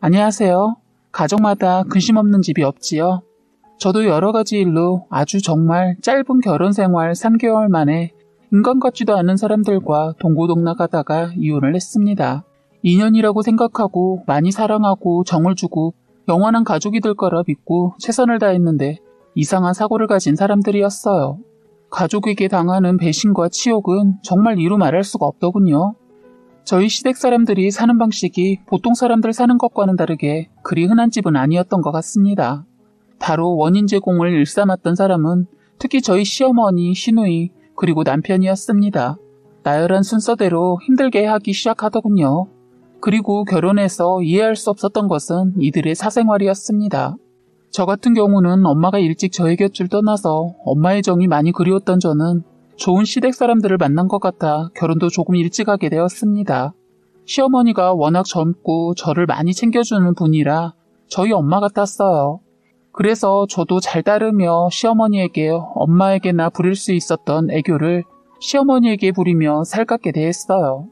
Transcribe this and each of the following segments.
안녕하세요. 가족마다 근심 없는 집이 없지요. 저도 여러 가지 일로 아주 정말 짧은 결혼 생활 3개월 만에 인간 같지도 않은 사람들과 동고동락하다가 이혼을 했습니다. 인연이라고 생각하고 많이 사랑하고 정을 주고 영원한 가족이 될 거라 믿고 최선을 다했는데 이상한 사고를 가진 사람들이었어요. 가족에게 당하는 배신과 치욕은 정말 이루 말할 수가 없더군요. 저희 시댁 사람들이 사는 방식이 보통 사람들 사는 것과는 다르게 그리 흔한 집은 아니었던 것 같습니다. 바로 원인 제공을 일삼았던 사람은 특히 저희 시어머니, 시누이, 그리고 남편이었습니다. 나열한 순서대로 힘들게 하기 시작하더군요. 그리고 결혼해서 이해할 수 없었던 것은 이들의 사생활이었습니다. 저 같은 경우는 엄마가 일찍 저의 곁을 떠나서 엄마의 정이 많이 그리웠던 저는 좋은 시댁 사람들을 만난 것 같아 결혼도 조금 일찍 하게 되었습니다. 시어머니가 워낙 젊고 저를 많이 챙겨주는 분이라 저희 엄마 같았어요. 그래서 저도 잘 따르며 시어머니에게 엄마에게나 부릴 수 있었던 애교를 시어머니에게 부리며 살갑게 대했어요.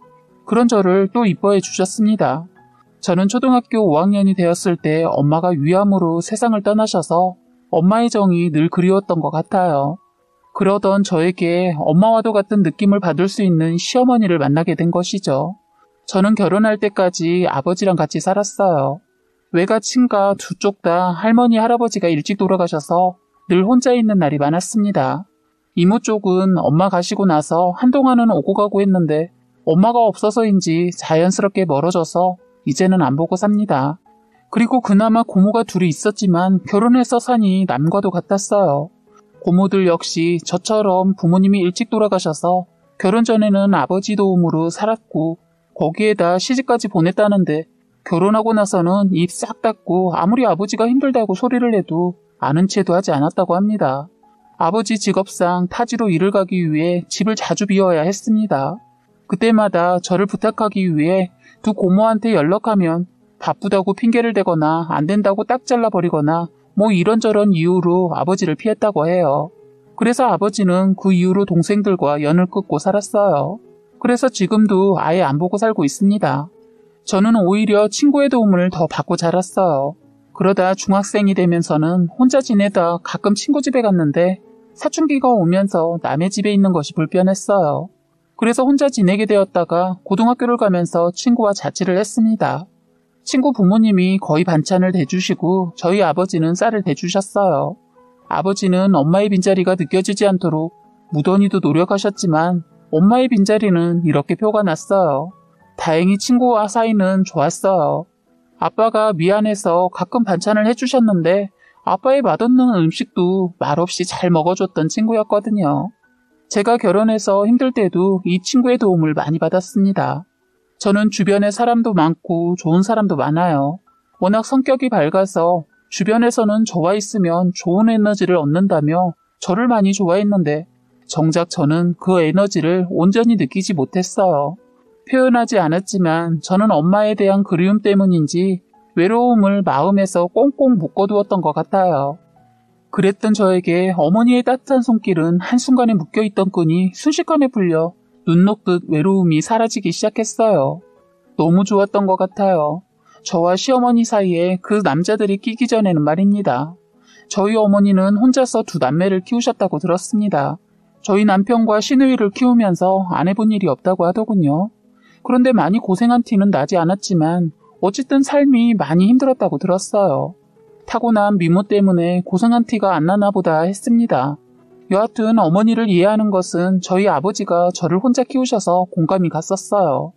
그런 저를 또 이뻐해 주셨습니다. 저는 초등학교 5학년이 되었을 때 엄마가 위암으로 세상을 떠나셔서 엄마의 정이 늘 그리웠던 것 같아요. 그러던 저에게 엄마와도 같은 느낌을 받을 수 있는 시어머니를 만나게 된 것이죠. 저는 결혼할 때까지 아버지랑 같이 살았어요. 외가 친가 두 쪽 다 할머니, 할아버지가 일찍 돌아가셔서 늘 혼자 있는 날이 많았습니다. 이모 쪽은 엄마 가시고 나서 한동안은 오고 가고 했는데 엄마가 없어서인지 자연스럽게 멀어져서 이제는 안 보고 삽니다. 그리고 그나마 고모가 둘이 있었지만 결혼해서 사니 남과도 같았어요. 고모들 역시 저처럼 부모님이 일찍 돌아가셔서 결혼 전에는 아버지 도움으로 살았고 거기에다 시집까지 보냈다는데 결혼하고 나서는 입 싹 닫고 아무리 아버지가 힘들다고 소리를 해도 아는 체도 하지 않았다고 합니다. 아버지 직업상 타지로 일을 가기 위해 집을 자주 비워야 했습니다. 그때마다 저를 부탁하기 위해 두 고모한테 연락하면 바쁘다고 핑계를 대거나 안 된다고 딱 잘라버리거나 뭐 이런저런 이유로 아버지를 피했다고 해요. 그래서 아버지는 그 이후로 동생들과 연을 끊고 살았어요. 그래서 지금도 아예 안 보고 살고 있습니다. 저는 오히려 친구의 도움을 더 받고 자랐어요. 그러다 중학생이 되면서는 혼자 지내다 가끔 친구 집에 갔는데 사춘기가 오면서 남의 집에 있는 것이 불편했어요. 그래서 혼자 지내게 되었다가 고등학교를 가면서 친구와 자취를 했습니다. 친구 부모님이 거의 반찬을 대주시고 저희 아버지는 쌀을 대주셨어요. 아버지는 엄마의 빈자리가 느껴지지 않도록 무던히도 노력하셨지만 엄마의 빈자리는 이렇게 표가 났어요. 다행히 친구와 사이는 좋았어요. 아빠가 미안해서 가끔 반찬을 해주셨는데 아빠의 맛없는 음식도 말없이 잘 먹어줬던 친구였거든요. 제가 결혼해서 힘들 때도 이 친구의 도움을 많이 받았습니다. 저는 주변에 사람도 많고 좋은 사람도 많아요. 워낙 성격이 밝아서 주변에서는 저와 있으면 좋은 에너지를 얻는다며 저를 많이 좋아했는데 정작 저는 그 에너지를 온전히 느끼지 못했어요. 표현하지 않았지만 저는 엄마에 대한 그리움 때문인지 외로움을 마음에서 꽁꽁 묶어두었던 것 같아요. 그랬던 저에게 어머니의 따뜻한 손길은 한순간에 묶여있던 끈이 순식간에 풀려 눈 녹듯 외로움이 사라지기 시작했어요. 너무 좋았던 것 같아요. 저와 시어머니 사이에 그 남자들이 끼기 전에는 말입니다. 저희 어머니는 혼자서 두 남매를 키우셨다고 들었습니다. 저희 남편과 시누이를 키우면서 안 해본 일이 없다고 하더군요. 그런데 많이 고생한 티는 나지 않았지만 어쨌든 삶이 많이 힘들었다고 들었어요. 타고난 미모 때문에 고생한 티가 안 나나 보다 했습니다. 여하튼 어머니를 이해하는 것은 저희 아버지가 저를 혼자 키우셔서 공감이 갔었어요.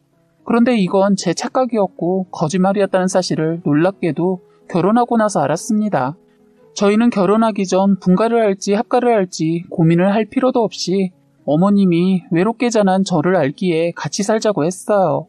그런데 이건 제 착각이었고 거짓말이었다는 사실을 놀랍게도 결혼하고 나서 알았습니다. 저희는 결혼하기 전 분가를 할지 합가를 할지 고민을 할 필요도 없이 어머님이 외롭게 자란 저를 알기에 같이 살자고 했어요.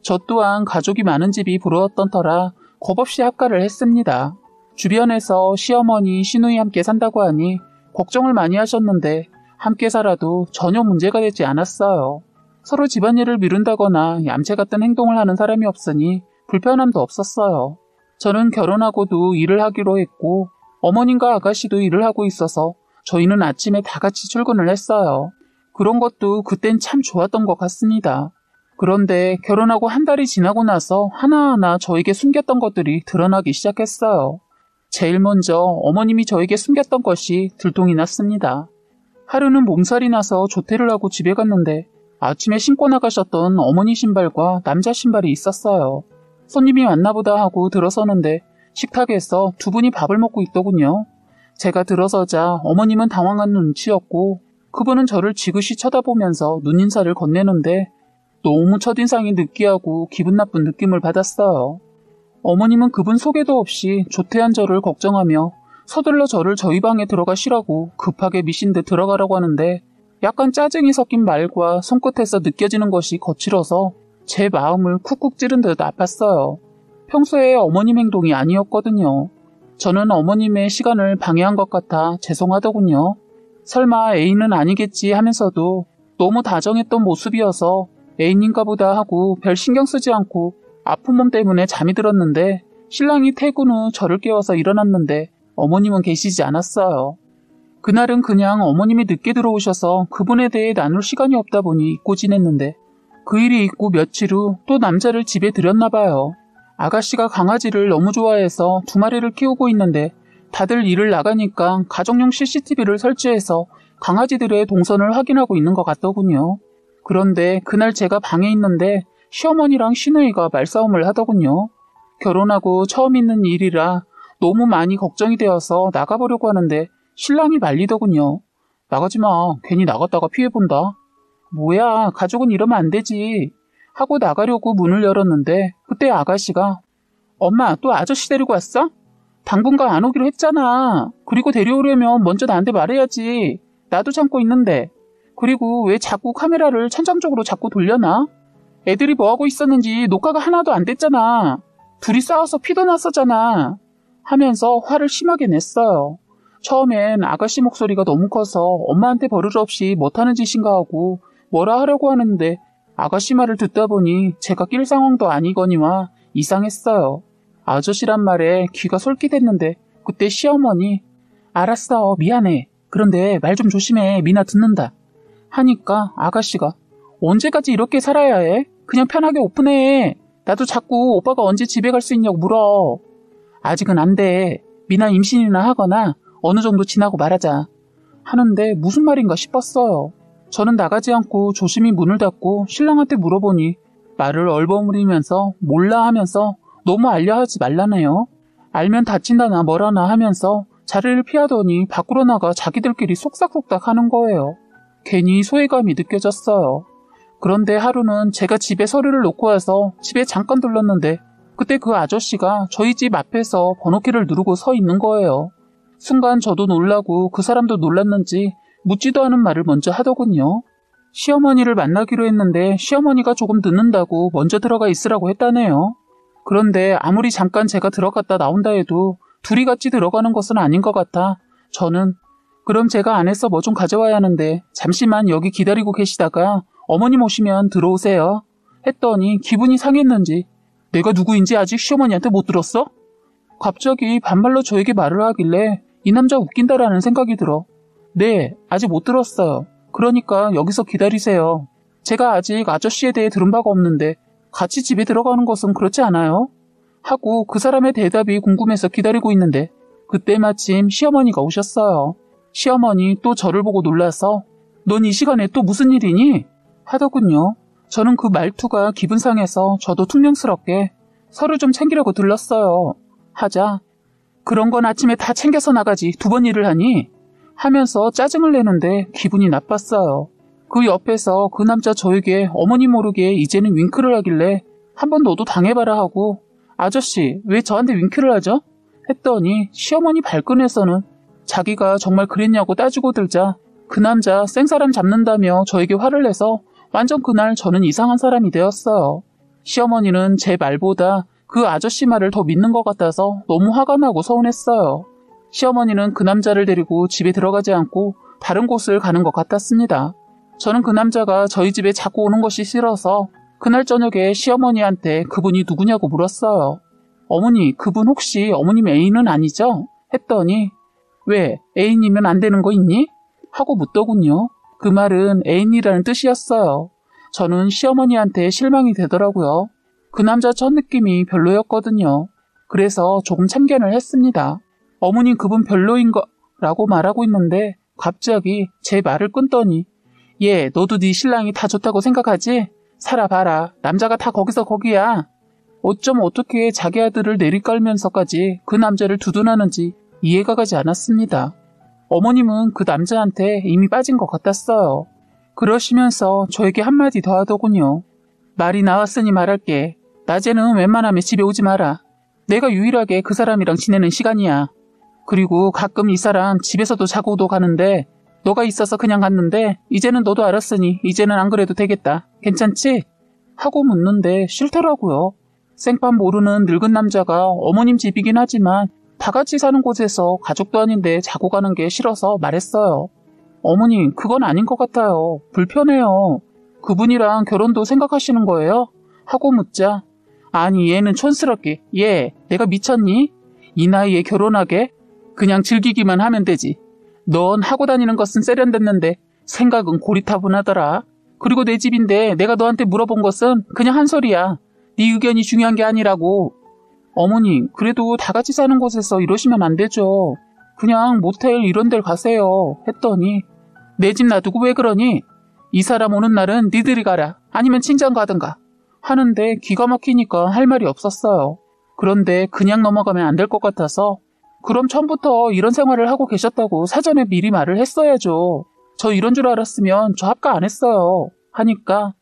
저 또한 가족이 많은 집이 부러웠던 터라 겁없이 합가를 했습니다. 주변에서 시어머니, 시누이 함께 산다고 하니 걱정을 많이 하셨는데 함께 살아도 전혀 문제가 되지 않았어요. 서로 집안일을 미룬다거나 얌체 같은 행동을 하는 사람이 없으니 불편함도 없었어요. 저는 결혼하고도 일을 하기로 했고 어머님과 아가씨도 일을 하고 있어서 저희는 아침에 다 같이 출근을 했어요. 그런 것도 그땐 참 좋았던 것 같습니다. 그런데 결혼하고 한 달이 지나고 나서 하나하나 저에게 숨겼던 것들이 드러나기 시작했어요. 제일 먼저 어머님이 저에게 숨겼던 것이 들통이 났습니다. 하루는 몸살이 나서 조퇴를 하고 집에 갔는데 아침에 신고 나가셨던 어머니 신발과 남자 신발이 있었어요. 손님이 왔나보다 하고 들어서는데 식탁에서 두 분이 밥을 먹고 있더군요. 제가 들어서자 어머님은 당황한 눈치였고 그분은 저를 지그시 쳐다보면서 눈인사를 건네는데 너무 첫인상이 느끼하고 기분 나쁜 느낌을 받았어요. 어머님은 그분 소개도 없이 조퇴한 저를 걱정하며 서둘러 저를 저희 방에 들어가시라고 급하게 미신 듯 들어가라고 하는데 약간 짜증이 섞인 말과 손끝에서 느껴지는 것이 거칠어서 제 마음을 쿡쿡 찌른 듯 아팠어요. 평소에 어머님 행동이 아니었거든요. 저는 어머님의 시간을 방해한 것 같아 죄송하더군요. 설마 애인은 아니겠지 하면서도 너무 다정했던 모습이어서 애인인가 보다 하고 별 신경 쓰지 않고 아픈 몸 때문에 잠이 들었는데 신랑이 퇴근 후 저를 깨워서 일어났는데 어머님은 계시지 않았어요. 그날은 그냥 어머님이 늦게 들어오셔서 그분에 대해 나눌 시간이 없다 보니 잊고 지냈는데 그 일이 있고 며칠 후 또 남자를 집에 들였나 봐요. 아가씨가 강아지를 너무 좋아해서 2마리를 키우고 있는데 다들 일을 나가니까 가정용 CCTV를 설치해서 강아지들의 동선을 확인하고 있는 것 같더군요. 그런데 그날 제가 방에 있는데 시어머니랑 시누이가 말싸움을 하더군요. 결혼하고 처음 있는 일이라 너무 많이 걱정이 되어서 나가보려고 하는데 신랑이 말리더군요. 나가지 마. 괜히 나갔다가 피해본다. 뭐야, 가족은 이러면 안 되지. 하고 나가려고 문을 열었는데 그때 아가씨가 엄마, 또 아저씨 데리고 왔어? 당분간 안 오기로 했잖아. 그리고 데려오려면 먼저 나한테 말해야지. 나도 참고 있는데. 그리고 왜 자꾸 카메라를 천장쪽으로 자꾸 돌려놔? 애들이 뭐하고 있었는지 녹화가 하나도 안 됐잖아. 둘이 싸워서 피도 났었잖아. 하면서 화를 심하게 냈어요. 처음엔 아가씨 목소리가 너무 커서 엄마한테 버릇없이 못하는 짓인가 하고 뭐라 하려고 하는데 아가씨 말을 듣다 보니 제가 낄 상황도 아니거니와 이상했어요. 아저씨란 말에 귀가 솔깃했는데 그때 시어머니 알았어, 미안해. 그런데 말 좀 조심해. 미나 듣는다. 하니까 아가씨가 언제까지 이렇게 살아야 해? 그냥 편하게 오픈해. 나도 자꾸 오빠가 언제 집에 갈 수 있냐고 물어. 아직은 안 돼. 미나 임신이나 하거나 어느 정도 지나고 말하자. 하는데 무슨 말인가 싶었어요. 저는 나가지 않고 조심히 문을 닫고 신랑한테 물어보니 말을 얼버무리면서 몰라 하면서 너무 알려하지 말라네요. 알면 다친다나 뭐라나 하면서 자리를 피하더니 밖으로 나가 자기들끼리 속삭속삭 하는 거예요. 괜히 소외감이 느껴졌어요. 그런데 하루는 제가 집에 서류를 놓고 와서 집에 잠깐 들렀는데 그때 그 아저씨가 저희 집 앞에서 번호키를 누르고 서 있는 거예요. 순간 저도 놀라고 그 사람도 놀랐는지 묻지도 않은 말을 먼저 하더군요. 시어머니를 만나기로 했는데 시어머니가 조금 늦는다고 먼저 들어가 있으라고 했다네요. 그런데 아무리 잠깐 제가 들어갔다 나온다 해도 둘이 같이 들어가는 것은 아닌 것 같아 저는 그럼 제가 안에서 뭐 좀 가져와야 하는데 잠시만 여기 기다리고 계시다가 어머님 오시면 들어오세요. 했더니 기분이 상했는지 내가 누구인지 아직 시어머니한테 못 들었어? 갑자기 반말로 저에게 말을 하길래 이 남자 웃긴다라는 생각이 들어. 네, 아직 못 들었어요. 그러니까 여기서 기다리세요. 제가 아직 아저씨에 대해 들은 바가 없는데 같이 집에 들어가는 것은 그렇지 않아요? 하고 그 사람의 대답이 궁금해서 기다리고 있는데 그때 마침 시어머니가 오셨어요. 시어머니 또 저를 보고 놀라서 넌 이 시간에 또 무슨 일이니? 하더군요. 저는 그 말투가 기분 상해서 저도 퉁명스럽게 서류 좀 챙기려고 들렀어요. 하자 그런 건 아침에 다 챙겨서 나가지 2번 일을 하니? 하면서 짜증을 내는데 기분이 나빴어요. 그 옆에서 그 남자 저에게 어머니 모르게 이제는 윙크를 하길래 한번 너도 당해봐라 하고 아저씨 왜 저한테 윙크를 하죠? 했더니 시어머니 발끈에서는 자기가 정말 그랬냐고 따지고 들자 그 남자 생사람 잡는다며 저에게 화를 내서 완전 그날 저는 이상한 사람이 되었어요. 시어머니는 제 말보다 그 아저씨 말을 더 믿는 것 같아서 너무 화가 나고 서운했어요. 시어머니는 그 남자를 데리고 집에 들어가지 않고 다른 곳을 가는 것 같았습니다. 저는 그 남자가 저희 집에 자꾸 오는 것이 싫어서 그날 저녁에 시어머니한테 그분이 누구냐고 물었어요. 어머니, 그분 혹시 어머님 애인은 아니죠? 했더니 왜 애인이면 안 되는 거 있니? 하고 묻더군요. 그 말은 애인이라는 뜻이었어요. 저는 시어머니한테 실망이 되더라고요. 그 남자 첫 느낌이 별로였거든요. 그래서 조금 참견을 했습니다. 어머님 그분 별로인 거라고 말하고 있는데 갑자기 제 말을 끊더니 얘 너도 네 신랑이 다 좋다고 생각하지? 살아봐라. 남자가 다 거기서 거기야. 어쩜 어떻게 자기 아들을 내리깔면서까지 그 남자를 두둔하는지 이해가 가지 않았습니다. 어머님은 그 남자한테 이미 빠진 것 같았어요. 그러시면서 저에게 한마디 더 하더군요. 말이 나왔으니 말할게. 낮에는 웬만하면 집에 오지 마라. 내가 유일하게 그 사람이랑 지내는 시간이야. 그리고 가끔 이 사람 집에서도 자고도 가는데 너가 있어서 그냥 갔는데 이제는 너도 알았으니 이제는 안 그래도 되겠다. 괜찮지? 하고 묻는데 싫더라고요. 생판 모르는 늙은 남자가 어머님 집이긴 하지만 다 같이 사는 곳에서 가족도 아닌데 자고 가는 게 싫어서 말했어요. 어머님 그건 아닌 것 같아요. 불편해요. 그분이랑 결혼도 생각하시는 거예요? 하고 묻자 아니 얘는 촌스럽게 얘 내가 미쳤니? 이 나이에 결혼하게? 그냥 즐기기만 하면 되지. 넌 하고 다니는 것은 세련됐는데 생각은 고리타분하더라. 그리고 내 집인데 내가 너한테 물어본 것은 그냥 한 소리야. 네 의견이 중요한 게 아니라고. 어머니 그래도 다 같이 사는 곳에서 이러시면 안 되죠. 그냥 모텔 이런 데를 가세요. 했더니 내 집 놔두고 왜 그러니? 이 사람 오는 날은 니들이 가라. 아니면 친정 가든가. 하는데 기가 막히니까 할 말이 없었어요. 그런데 그냥 넘어가면 안 될 것 같아서 그럼 처음부터 이런 생활을 하고 계셨다고 사전에 미리 말을 했어야죠. 저 이런 줄 알았으면 저 합가 안 했어요. 하니까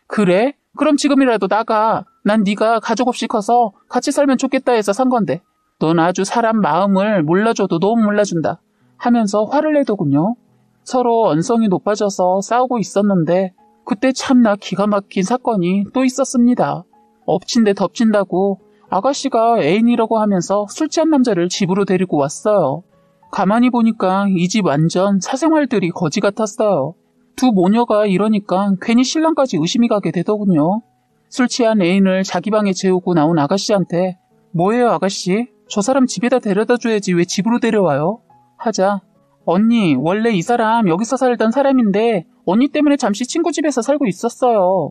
그래? 그럼 지금이라도 나가. 난 네가 가족 없이 커서 같이 살면 좋겠다 해서 산 건데 넌 아주 사람 마음을 몰라줘도 너무 몰라준다 하면서 화를 내더군요. 서로 언성이 높아져서 싸우고 있었는데 그때 참나 기가 막힌 사건이 또 있었습니다. 엎친 데 덮친다고 아가씨가 애인이라고 하면서 술 취한 남자를 집으로 데리고 왔어요. 가만히 보니까 이 집 완전 사생활들이 거지 같았어요. 두 모녀가 이러니까 괜히 신랑까지 의심이 가게 되더군요. 술 취한 애인을 자기 방에 재우고 나온 아가씨한테 뭐예요 아가씨? 저 사람 집에다 데려다 줘야지 왜 집으로 데려와요? 하자 언니 원래 이 사람 여기서 살던 사람인데 언니 때문에 잠시 친구 집에서 살고 있었어요.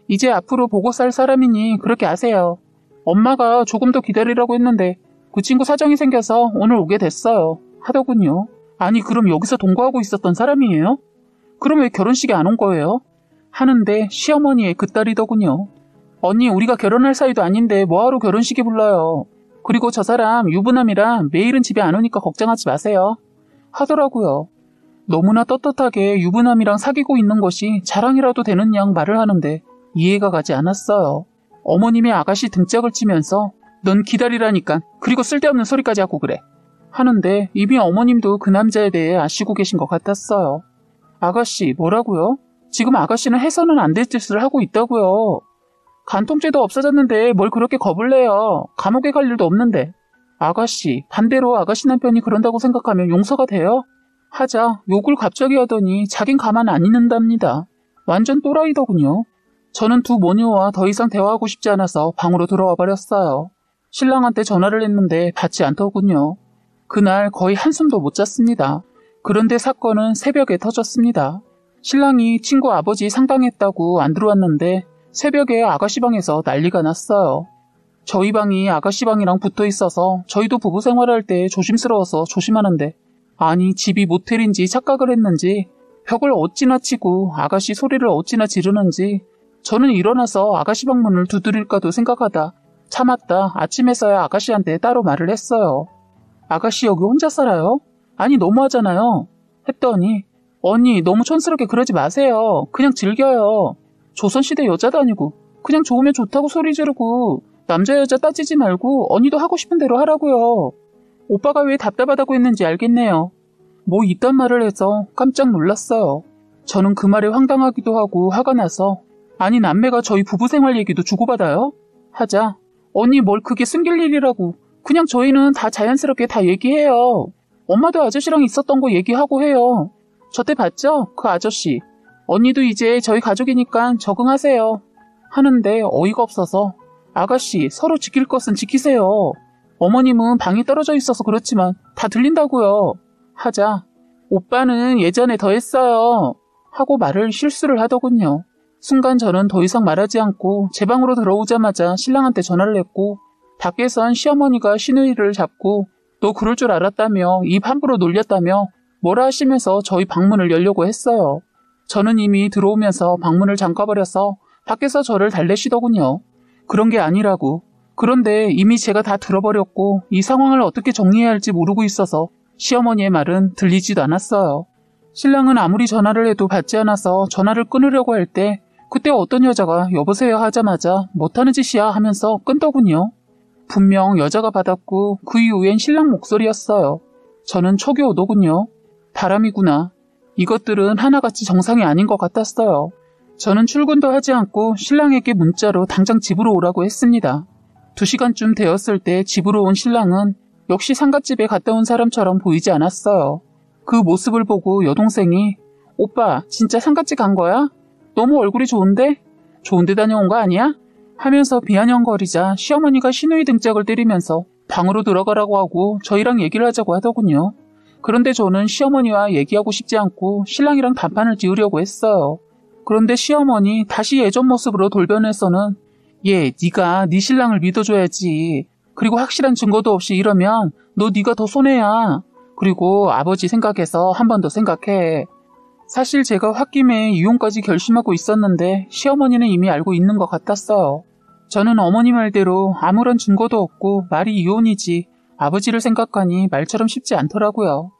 이제 앞으로 보고 살 사람이니 그렇게 아세요. 엄마가 조금 더 기다리라고 했는데 그 친구 사정이 생겨서 오늘 오게 됐어요. 하더군요. 아니 그럼 여기서 동거하고 있었던 사람이에요? 그럼 왜 결혼식에 안 온 거예요? 하는데 시어머니의 그 딸이더군요. 언니 우리가 결혼할 사이도 아닌데 뭐하러 결혼식에 불러요. 그리고 저 사람 유부남이라 매일은 집에 안 오니까 걱정하지 마세요. 하더라고요. 너무나 떳떳하게 유부남이랑 사귀고 있는 것이 자랑이라도 되는 양 말을 하는데 이해가 가지 않았어요. 어머님이 아가씨 등짝을 치면서 넌 기다리라니까 그리고 쓸데없는 소리까지 하고 그래. 하는데 이미 어머님도 그 남자에 대해 아시고 계신 것 같았어요. 아가씨 뭐라고요? 지금 아가씨는 해서는 안 될 짓을 하고 있다고요. 간통죄도 없어졌는데 뭘 그렇게 겁을 내요. 감옥에 갈 일도 없는데. 아가씨 반대로 아가씨 남편이 그런다고 생각하면 용서가 돼요? 하자 욕을 갑자기 하더니 자긴 가만 안 있는답니다. 완전 또라이더군요. 저는 두 모녀와 더 이상 대화하고 싶지 않아서 방으로 들어와 버렸어요. 신랑한테 전화를 했는데 받지 않더군요. 그날 거의 한숨도 못 잤습니다. 그런데 사건은 새벽에 터졌습니다. 신랑이 친구 아버지 상담했다고 안 들어왔는데 새벽에 아가씨 방에서 난리가 났어요. 저희 방이 아가씨 방이랑 붙어 있어서 저희도 부부 생활할 때 조심스러워서 조심하는데 아니 집이 모텔인지 착각을 했는지 벽을 어찌나 치고 아가씨 소리를 어찌나 지르는지 저는 일어나서 아가씨 방문을 두드릴까도 생각하다 참았다 아침에서야 아가씨한테 따로 말을 했어요. 아가씨 여기 혼자 살아요? 아니 너무하잖아요. 했더니 언니 너무 촌스럽게 그러지 마세요. 그냥 즐겨요. 조선시대 여자도 아니고 그냥 좋으면 좋다고 소리 지르고 남자 여자 따지지 말고 언니도 하고 싶은 대로 하라고요. 오빠가 왜 답답하다고 했는지 알겠네요. 뭐 이딴 말을 해서 깜짝 놀랐어요. 저는 그 말에 황당하기도 하고 화가 나서 아니 남매가 저희 부부 생활 얘기도 주고받아요? 하자 언니 뭘 그게 숨길 일이라고 그냥 저희는 다 자연스럽게 다 얘기해요. 엄마도 아저씨랑 있었던 거 얘기하고 해요. 저때 봤죠? 그 아저씨. 언니도 이제 저희 가족이니까 적응하세요. 하는데 어이가 없어서 아가씨 서로 지킬 것은 지키세요. 어머님은 방이 떨어져 있어서 그렇지만 다 들린다고요. 하자 오빠는 예전에 더 했어요. 하고 말을 실수를 하더군요. 순간 저는 더 이상 말하지 않고 제 방으로 들어오자마자 신랑한테 전화를 했고 밖에선 시어머니가 시누이를 잡고 너 그럴 줄 알았다며 입 함부로 놀렸다며 뭐라 하시면서 저희 방문을 열려고 했어요. 저는 이미 들어오면서 방문을 잠가버려서 밖에서 저를 달래시더군요. 그런 게 아니라고. 그런데 이미 제가 다 들어버렸고 이 상황을 어떻게 정리해야 할지 모르고 있어서 시어머니의 말은 들리지도 않았어요. 신랑은 아무리 전화를 해도 받지 않아서 전화를 끊으려고 할 때 그때 어떤 여자가 여보세요 하자마자 못하는 짓이야 하면서 끊더군요. 분명 여자가 받았고 그 이후엔 신랑 목소리였어요. 저는 촉이 오더군요. 바람이구나. 이것들은 하나같이 정상이 아닌 것 같았어요. 저는 출근도 하지 않고 신랑에게 문자로 당장 집으로 오라고 했습니다. 2시간쯤 되었을 때 집으로 온 신랑은 역시 상갓집에 갔다 온 사람처럼 보이지 않았어요. 그 모습을 보고 여동생이 오빠 진짜 상갓집 간 거야? 너무 얼굴이 좋은데? 좋은 데 다녀온 거 아니야? 하면서 비아냥거리자 시어머니가 시누이 등짝을 때리면서 방으로 들어가라고 하고 저희랑 얘기를 하자고 하더군요. 그런데 저는 시어머니와 얘기하고 싶지 않고 신랑이랑 단판을 지으려고 했어요. 그런데 시어머니 다시 예전 모습으로 돌변해서는 얘 네가 네 신랑을 믿어줘야지. 그리고 확실한 증거도 없이 이러면 너 네가 더 손해야. 그리고 아버지 생각해서 한 번 더 생각해. 사실 제가 홧김에 이혼까지 결심하고 있었는데 시어머니는 이미 알고 있는 것 같았어요. 저는 어머니 말대로 아무런 증거도 없고 말이 이혼이지 아버지를 생각하니 말처럼 쉽지 않더라고요.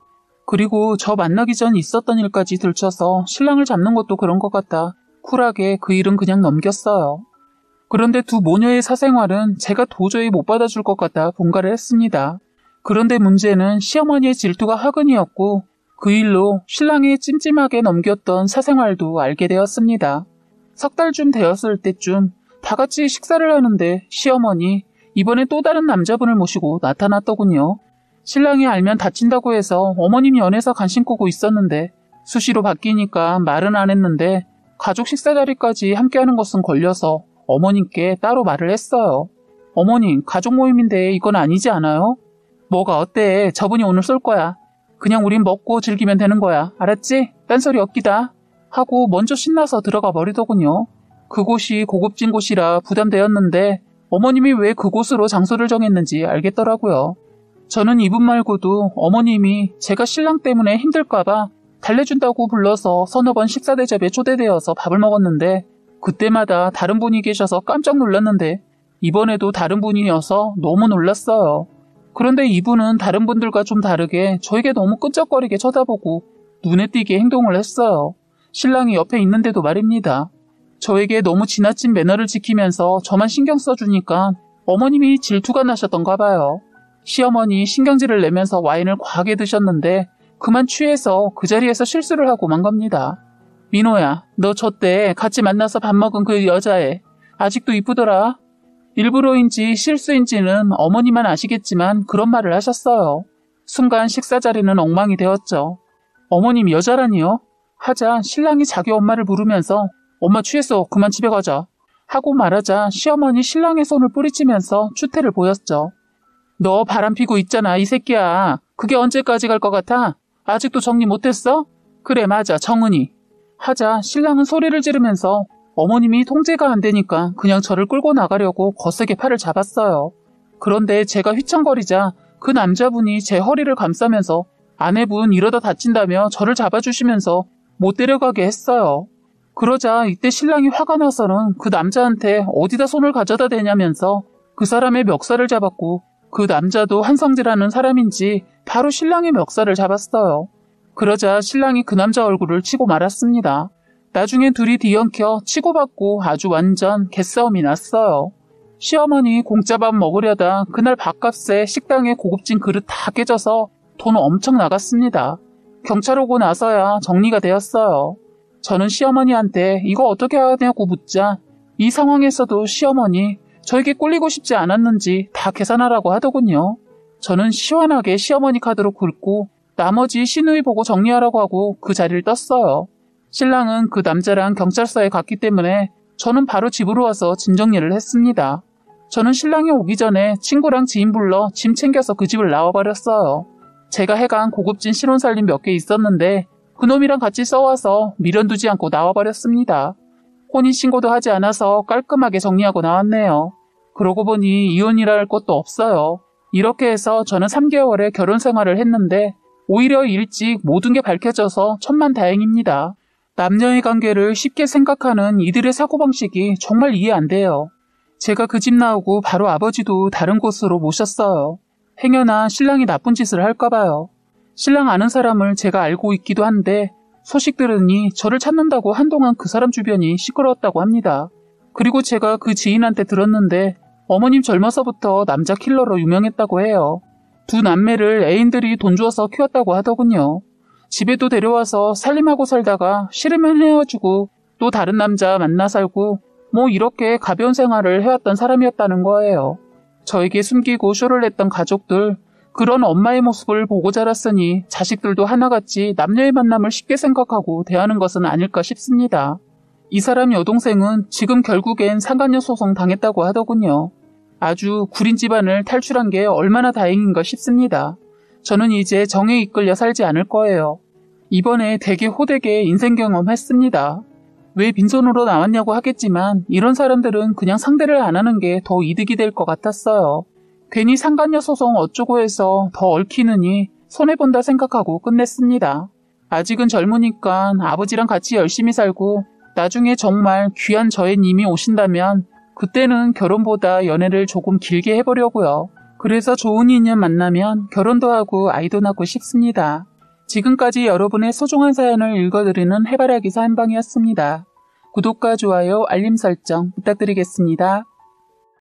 그리고 저 만나기 전 있었던 일까지 들춰서 신랑을 잡는 것도 그런 것 같아 쿨하게 그 일은 그냥 넘겼어요. 그런데 두 모녀의 사생활은 제가 도저히 못 받아줄 것 같아 본가를 했습니다. 그런데 문제는 시어머니의 질투가 화근이었고 그 일로 신랑이 찜찜하게 넘겼던 사생활도 알게 되었습니다. 3달쯤 되었을 때쯤 다 같이 식사를 하는데 시어머니 이번에 또 다른 남자분을 모시고 나타났더군요. 신랑이 알면 다친다고 해서 어머님 연에서 간신 끄고 있었는데 수시로 바뀌니까 말은 안 했는데 가족 식사 자리까지 함께하는 것은 걸려서 어머님께 따로 말을 했어요. 어머님 가족 모임인데 이건 아니지 않아요? 뭐가 어때? 저분이 오늘 쏠 거야. 그냥 우린 먹고 즐기면 되는 거야. 알았지? 딴소리 없기다. 하고 먼저 신나서 들어가 버리더군요. 그곳이 고급진 곳이라 부담되었는데 어머님이 왜 그곳으로 장소를 정했는지 알겠더라고요. 저는 이분 말고도 어머님이 제가 신랑 때문에 힘들까봐 달래준다고 불러서 서너 번 식사 대접에 초대되어서 밥을 먹었는데 그때마다 다른 분이 계셔서 깜짝 놀랐는데 이번에도 다른 분이어서 너무 놀랐어요. 그런데 이분은 다른 분들과 좀 다르게 저에게 너무 끈적거리게 쳐다보고 눈에 띄게 행동을 했어요. 신랑이 옆에 있는데도 말입니다. 저에게 너무 지나친 매너를 지키면서 저만 신경 써주니까 어머님이 질투가 나셨던가 봐요. 시어머니 신경질을 내면서 와인을 과하게 드셨는데 그만 취해서 그 자리에서 실수를 하고 만 겁니다. 민호야, 너 저 때 같이 만나서 밥 먹은 그 여자애 아직도 이쁘더라. 일부러인지 실수인지는 어머니만 아시겠지만 그런 말을 하셨어요. 순간 식사 자리는 엉망이 되었죠. 어머님 여자라니요? 하자 신랑이 자기 엄마를 부르면서 엄마 취했어. 그만 집에 가자. 하고 말하자 시어머니 신랑의 손을 뿌리치면서 추태를 보였죠. 너 바람피고 있잖아 이 새끼야. 그게 언제까지 갈 것 같아? 아직도 정리 못했어? 그래 맞아 정은이. 하자 신랑은 소리를 지르면서 어머님이 통제가 안 되니까 그냥 저를 끌고 나가려고 거세게 팔을 잡았어요. 그런데 제가 휘청거리자 그 남자분이 제 허리를 감싸면서 아내분 이러다 다친다며 저를 잡아주시면서 못 데려가게 했어요. 그러자 이때 신랑이 화가 나서는 그 남자한테 어디다 손을 가져다 대냐면서 그 사람의 멱살을 잡았고 그 남자도 한성지라는 사람인지 바로 신랑의 멱살을 잡았어요. 그러자 신랑이 그 남자 얼굴을 치고 말았습니다. 나중에 둘이 뒤엉켜 치고받고 아주 완전 개싸움이 났어요. 시어머니 공짜밥 먹으려다 그날 밥값에 식당에 고급진 그릇 다 깨져서 돈 엄청 나갔습니다. 경찰 오고 나서야 정리가 되었어요. 저는 시어머니한테 이거 어떻게 하냐고 묻자 이 상황에서도 시어머니 저에게 꿀리고 싶지 않았는지 다 계산하라고 하더군요. 저는 시원하게 시어머니 카드로 긁고 나머지 시누이 보고 정리하라고 하고 그 자리를 떴어요. 신랑은 그 남자랑 경찰서에 갔기 때문에 저는 바로 집으로 와서 짐 정리를 했습니다. 저는 신랑이 오기 전에 친구랑 지인 불러 짐 챙겨서 그 집을 나와버렸어요. 제가 해간 고급진 신혼살림 몇 개 있었는데 그놈이랑 같이 써와서 미련 두지 않고 나와버렸습니다. 혼인신고도 하지 않아서 깔끔하게 정리하고 나왔네요. 그러고 보니 이혼이라 할 것도 없어요. 이렇게 해서 저는 3개월의 결혼 생활을 했는데 오히려 일찍 모든 게 밝혀져서 천만다행입니다. 남녀의 관계를 쉽게 생각하는 이들의 사고방식이 정말 이해 안 돼요. 제가 그 집 나오고 바로 아버지도 다른 곳으로 모셨어요. 행여나 신랑이 나쁜 짓을 할까봐요. 신랑 아는 사람을 제가 알고 있기도 한데 소식 들으니 저를 찾는다고 한동안 그 사람 주변이 시끄러웠다고 합니다. 그리고 제가 그 지인한테 들었는데 어머님 젊어서부터 남자 킬러로 유명했다고 해요. 두 남매를 애인들이 돈 주어서 키웠다고 하더군요. 집에도 데려와서 살림하고 살다가 싫으면 헤어지고 또 다른 남자 만나 살고 뭐 이렇게 가벼운 생활을 해왔던 사람이었다는 거예요. 저에게 숨기고 쇼를 냈던 가족들, 그런 엄마의 모습을 보고 자랐으니 자식들도 하나같이 남녀의 만남을 쉽게 생각하고 대하는 것은 아닐까 싶습니다. 이 사람 여동생은 지금 결국엔 상간녀 소송 당했다고 하더군요. 아주 구린 집안을 탈출한 게 얼마나 다행인가 싶습니다. 저는 이제 정에 이끌려 살지 않을 거예요. 이번에 되게 호되게 인생 경험했습니다. 왜 빈손으로 나왔냐고 하겠지만 이런 사람들은 그냥 상대를 안 하는 게 더 이득이 될 것 같았어요. 괜히 상간녀 소송 어쩌고 해서 더 얽히느니 손해본다 생각하고 끝냈습니다. 아직은 젊으니까 아버지랑 같이 열심히 살고 나중에 정말 귀한 저의 님이 오신다면 그때는 결혼보다 연애를 조금 길게 해보려고요. 그래서 좋은 인연 만나면 결혼도 하고 아이도 낳고 싶습니다. 지금까지 여러분의 소중한 사연을 읽어드리는 해바라기사 한방이었습니다. 구독과 좋아요, 알림 설정 부탁드리겠습니다.